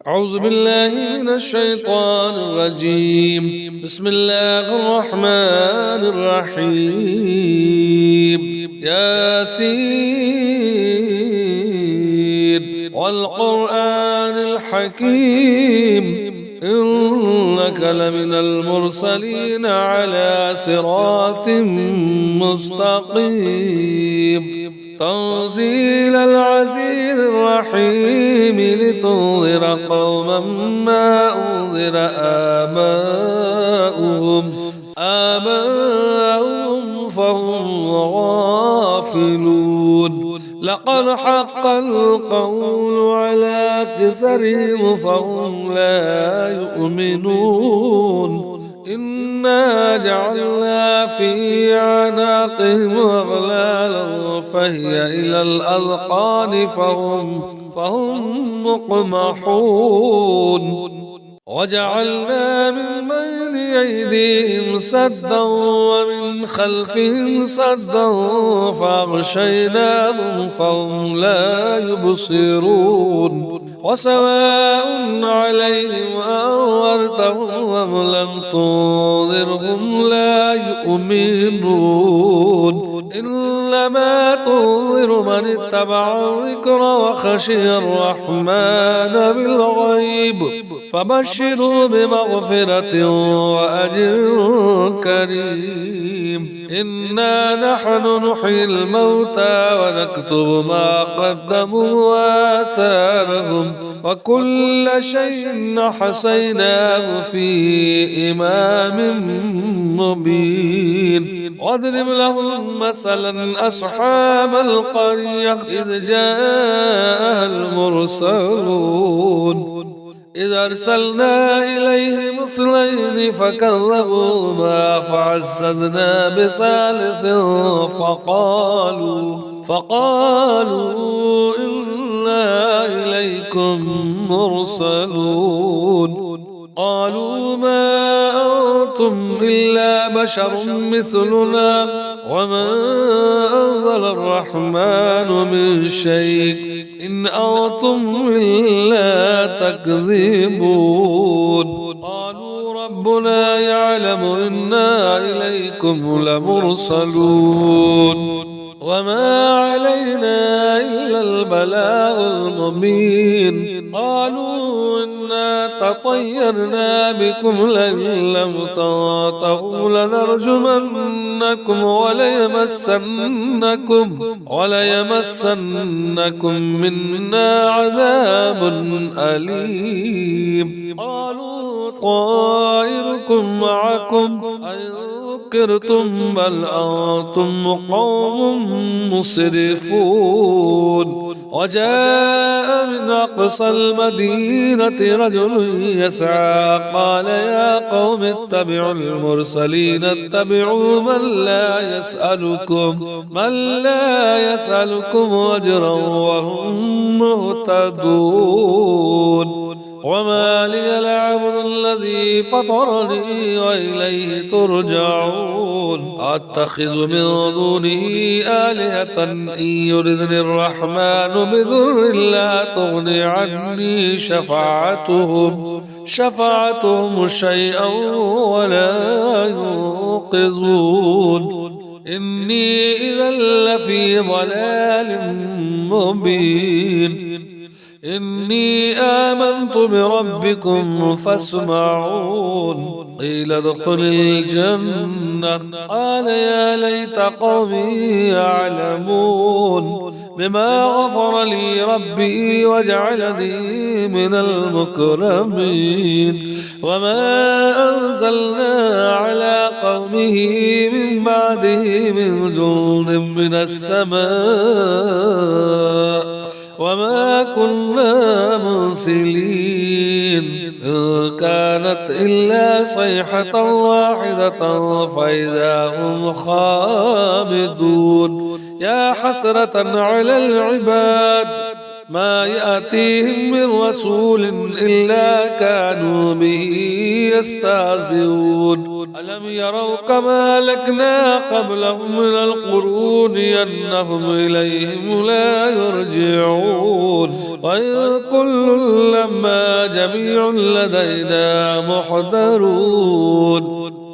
أعوذ بالله من الشيطان الرجيم. بسم الله الرحمن الرحيم. ياسين والقرآن الحكيم إنك لمن المرسلين على صراط مستقيم تنزيل العزيز الرحيم لتنذر قوما ما أنذر آباؤهم فهم غافلون. لقد حق القول على أكثرهم فهم لا يؤمنون. إنا جعلنا في أعناقهم أغلالا فهي إلى الأذقان فهم مقمحون. وجعلنا من بين أيديهم سدا ومن خلفهم سدا فأغشيناهم فهم لا يبصرون. وسواء عليهم أنذرتهم أم لم تنذرهم لا يؤمنون. إنما تنذر من اتبع الذكر وخشي الرحمن بالغيب فبشروا بمغفرة وأجر كريم. إنا نحن نحيي الموتى ونكتب ما قدموا وآثارهم وكل شيء حصيناه في إمام مبين. واضرب لهم مثلا أصحاب القرية إذ جاءها المرسلون إذ أرسلنا إليهم اثنين فكذبوهما فعززنا بثالث فقالوا إنا إليكم مرسلون. قالوا ما أنتم إلا بشر مثلنا وما أنزل الرحمن من شيء إن أنتم إلا تكذبون. قالوا ربنا يعلم إنا إليكم لمرسلون وما علينا إلا البلاغ المبين. قالوا إنا تطيرنا بكم لئن لم تنتهوا لنرجمنكم وليمسنكم منا عذاب أليم. قالوا طائركم معكم أن ذكرتم بل أنتم قوم مسرفون. وجاء من أقصى المدينة رجل يسعى قال يا قوم اتبعوا المرسلين اتبعوا من لا يسألكم أجرا وهم مهتدون. وما لي العبد الذي فطرني وإليه ترجعون. أتخذ من دونه آلهة إن يردني الرحمن بضر لا تغني عني شفاعتهم شيئا ولا ينقذون. إني إذا لفي ضلال مبين. إني آمنت بربكم فاسمعون. قيل ادخل الجنة قال يا ليت قومي يعلمون بما غفر لي ربي وجعلني من المكرمين. وما أنزلنا على قومه من بعده من جند من السماء وما كنا مرسلين. إن كانت إلا صيحة واحدة فإذا هم خامدون. يا حسرة على العباد ما يأتيهم من رسول إلا كانوا به يستهزئون. ألم يروا كما أهلكنا قبلهم من القرون أنهم إليهم لا يرجعون. وإن كل لما جميع لدينا محضرون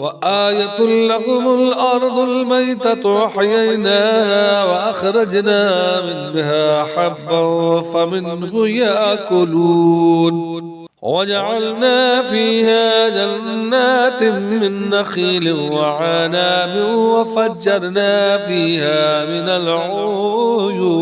وآية لهم الأرض الميتة وأحييناها وأخرجنا منها حبا فمنه يأكلون وجعلنا فيها جنات من نخيل وعناب وفجرنا فيها من العيون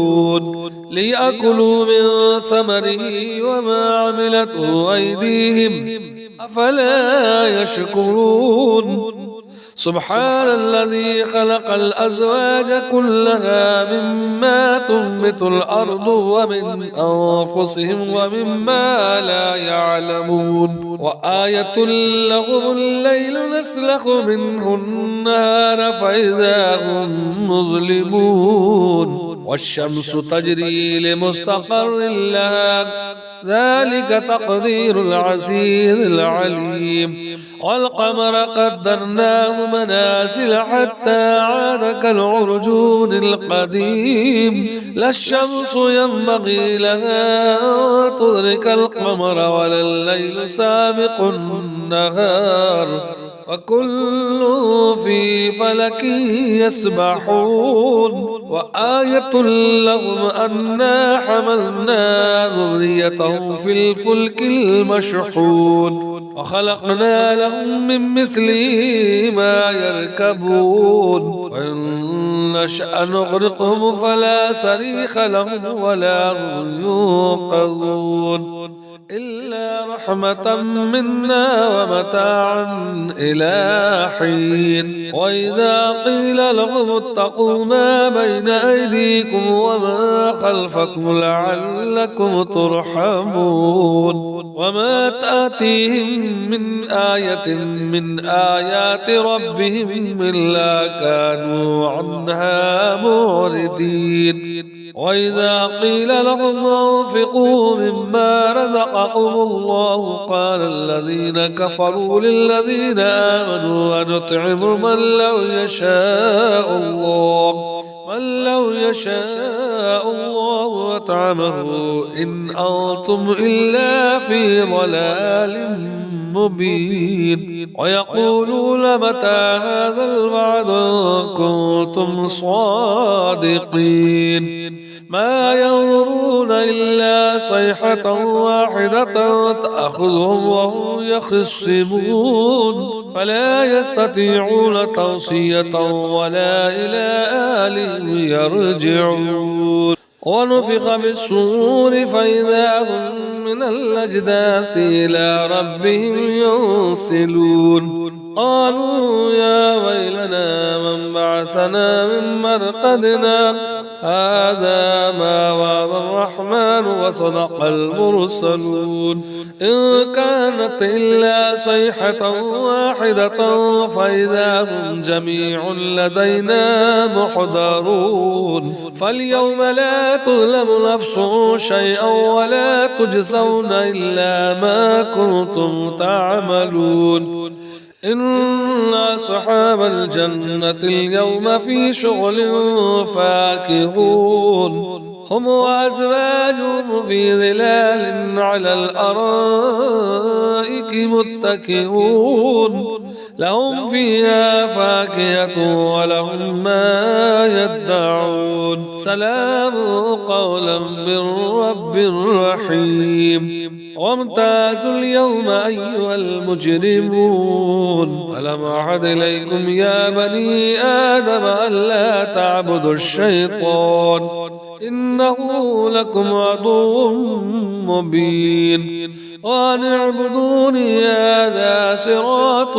ليأكلوا من ثمره وما عملته أيديهم أفلا يشكرون سبحان الذي خلق الأزواج كلها مما تنبت الأرض ومن أنفسهم ومما لا يعلمون وآية لهم الليل نسلخ منه النهار فإذا هم مظلمون والشمس تجري لمستقر لها ذلك تقدير العزيز العليم والقمر قدرناه منازل حتى عاد كالعرجون القديم لا الشمس ينبغي لها أن تدرك القمر ولا الليل سابق النهار وكل في فلك يسبحون وآية لهم أنا حملنا ذريتهم في الفلك المشحون وخلقنا لهم من مثله ما يركبون وإن نشأ نغرقهم فلا صريخ لهم ولا هم ينقذون إلا رحمة منا ومتاعا إلى حين وإذا قيل لهم اتقوا ما بين أيديكم وما خلفكم لعلكم ترحمون وما تأتيهم من آية من آيات ربهم إلا كانوا عنها معرضين وإذا قيل لهم انفقوا مما رزقكم الله قال الذين كفروا للذين آمنوا ونطعم من لو يشاء الله وطعمه إن أنتم إلا في ضلال مبين ويقولون متى هذا الوعد إن كنتم صادقين ما ينظرون إلا صيحة واحدة تأخذهم وهم يخصمون فلا يستطيعون توصية ولا إلى أهلهم يرجعون ونفخ بالصور فإذا هم من الأجداث إلى ربهم ينسلون قالوا يا ويلنا من بعثنا من مرقدنا هذا ما وعد الرحمن وصدق المرسلون إن كانت إلا صيحة واحدة فإذا هم جميع لدينا محضرون فاليوم لا تظلم نفس شيئا ولا تجزون إلا ما كنتم تعملون إن أصحاب الجنة اليوم في شغل فاكهون هم وأزواجهم في ظلال على الأرائك متكئون لهم فيها فاكهة ولهم ما يدعون سلام قولا من رب رحيم وامتازوا اليوم أيها المجرمون ألم أعهد إليكم يا بني آدم ألا تعبدوا الشيطان إنه لكم عدو مبين وأن اعبدوني هذا صراط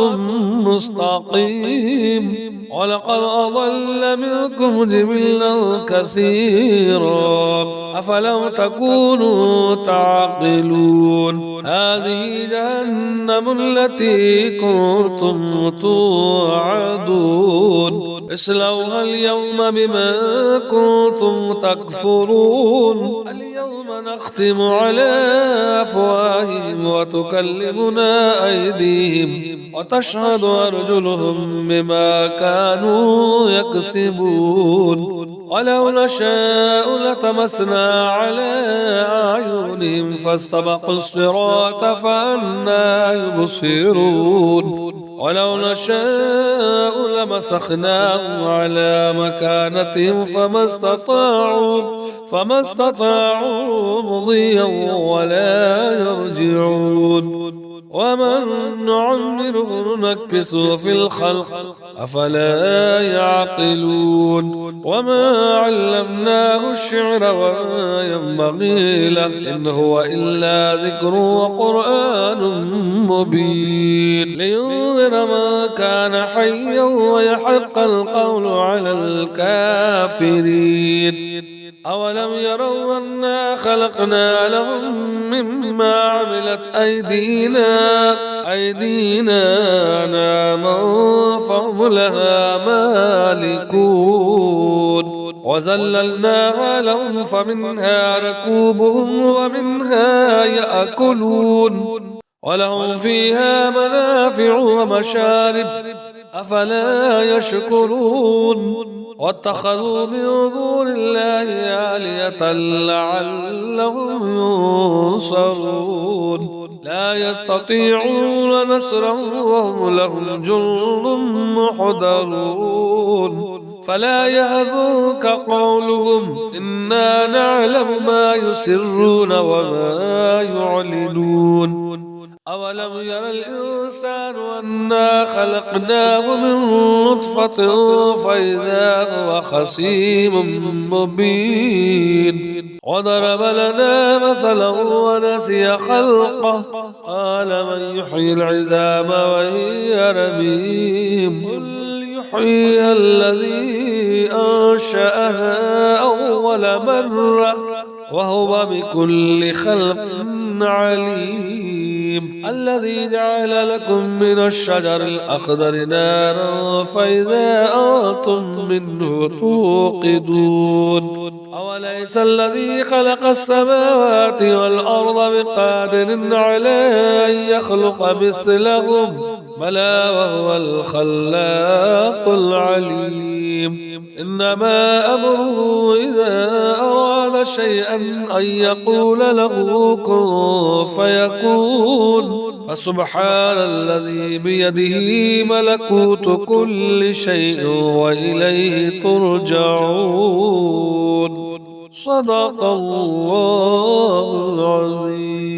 مستقيم ولقد أضل منكم جبلا كثيرا أفلم تكونوا تعقلون هذه جهنم التي كنتم توعدون اصلوها اليوم بما كنتم تكفرون اليوم نختم على أفواههم وتكلمنا أيديهم وتشهد أرجلهم بما كانوا يكسبون ولو نشاء لطمسنا على أعينهم فاستبقوا الصراط فأنى يبصرون ولو نشاء لمسخناهم على مكانتهم فما استطاعوا مضيا ولا يرجعون ومن نعمره ننكسه في الخلق أفلا يعقلون وما علمناه الشعر وما ينبغي له إن هو إلا ذكر وقرآن مبين لينذر من كان حيا ويحق القول على الكافرين أولم يروا أنا خلقنا لهم مما عملت أيدينا نعما فهم لها مالكون وزللناها لهم فمنها ركوبهم ومنها يأكلون ولهم فيها منافع ومشارب أفلا يشكرون واتخذوا من دون الله آلهة لعلهم ينصرون لا يستطيعون نصرهم وهم لهم جند محضرون فلا يحزنك قولهم إنا نعلم ما يسرون وما يعلنون أولم ير الإنسان أنا خلقناه من نطفة فإذا هو خصيم مبين وضرب لنا مثلا ونسي خلقه قال من يحيي العظام وهي رميم قل يحييها الذي أنشأها أول مرة وهو بكل خلق عليم الذي جعل لكم من الشجر الأخضر نارا فإذا أنتم منه توقدون أوليس الذي خلق السماوات والأرض بقادر على أن يخلق مثلهم بلى وهو الخلاق العليم إنما أمره إذا أراد شيئا أن يقول له كن فيكون فسبحان الذي بيده ملكوت كل شيء وإليه ترجعون صدق الله العظيم.